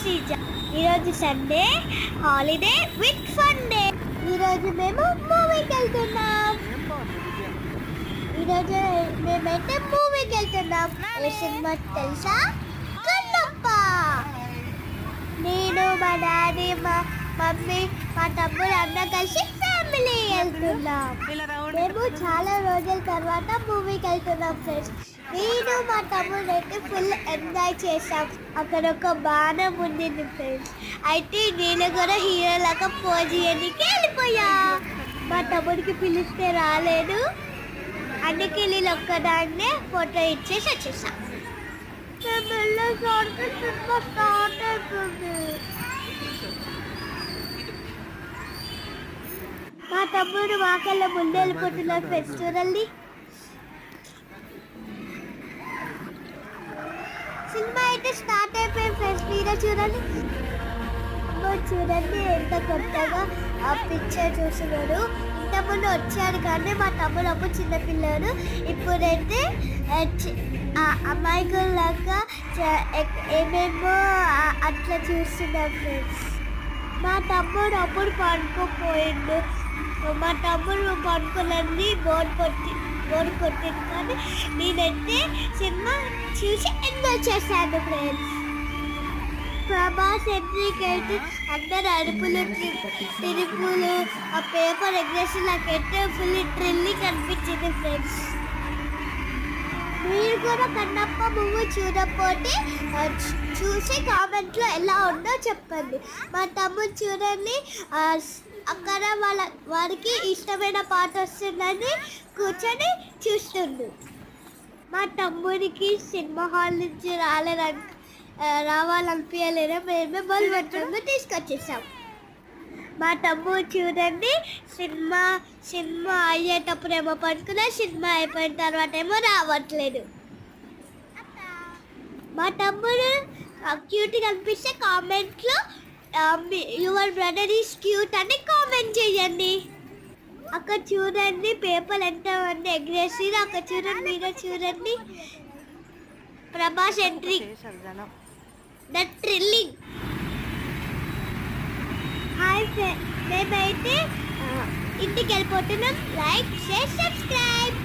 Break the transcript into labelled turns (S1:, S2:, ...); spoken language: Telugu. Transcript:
S1: సీజన్. ఈరోజు Sunday holiday with fun day. ఈరోజు మేము మూవీకి వెళ్తున్నాం. ఈరోజు మేమైతే మూవీకి వెళ్తున్నాం. ఏ సినిమా తెలుసా? కన్నప్ప. నేను, మా డాడీ, మా మమ్మీ, మా తమ్ముడు అందరం కలిసి ఫ్యామిలీ వెళ్తున్నాం. మేము చాలా రోజుల తర్వాత మూవీకి వెళ్తున్నాం ఫ్రెండ్స్. నేను మా తమ్ముడు అయితే ఫుల్ ఎంజాయ్ చేసాం. అక్కడ ఒక బాణం ఉండింది ఫ్రెండ్స్. అయితే నేను కూడా హీరో లాగా పోజ్ చేయడానికి వెళ్ళిపోయా. మా తమ్ముడికి పిలిస్తే రాలేదు, అందుకే నేను ఒక్కదాన్నే ఫోటో ఇచ్చేసి వచ్చేసా. స్టార్ట్ అవుతుంది. మా తమ్ముడు మాకల్లా ముందు వెళ్ళిపోతున్నారు ఫ్రెండ్స్. చూడండి, సినిమా అయితే స్టార్ట్ అయిపోయింది ఫ్రెండ్స్. మీరే చూడండి. చూడండి ఎంత కొత్తగా ఆ పిక్చర్ చూస్తున్నాడు. ఇంతకుముందు వచ్చాడు కానీ మా తమ్ముడు అప్పుడు చిన్నపిల్లాడు. ఇప్పుడైతే అమాయకుల్లాగా ఏమేమో అట్లా చూస్తున్నాం ఫ్రెండ్స్. మా తమ్ముడు అప్పుడు పడుకోపోయిండు. మా తమ్ముడు పడుకోలేని బోర్డు కొట్టింది కానీ నేనైతే సినిమా చూసి ఎంజాయ్ చేశాను ఫ్రెండ్స్. ప్రభాస్ ఎంట్రీకి అయితే అందరు అరుపులు తిరుపులు ఆ పేపర్ ఎగ్రేసి నాకైతే ఫుల్ థ్రిల్లింగ్ అనిపించింది ఫ్రెండ్స్. మీరు కూడా కన్నప్ప మూవీ చూడకపోతే చూసి కామెంట్లో ఎలా ఉందో చెప్పండి. మా తమ్ముడు చూడండి, అక్కడ వారికి ఇష్టమైన పాట వస్తుందని కూర్చొని చూస్తుండు. మా తమ్ముడికి సినిమా హాల్ నుంచి రావాలనిపించలేదు. మేమే బలవంతంగా తీసుకొచ్చేసాం. మా తమ్ముడు చూడండి, సినిమా అయ్యేటప్పుడు ఏమో పడుకున్నా, సినిమా అయిపోయిన తర్వాత ఏమో రావట్లేదు. మా తమ్ముడు క్యూట్గా అనిపిస్తే కామెంట్లో యువర్ బ్రదర్ ఈస్ క్యూట్ అని కామెంట్ చేయండి. అక్కడ చూడండి పేపర్ ఎంతమంది ఎగ్రేసి, అక్కడ చూడండి, మీరు చూడండి Prabhas entry, the thrilling. Hi friends, మేమైతే ఇంటికి వెళ్ళిపోతున్నాం. Like, share, subscribe.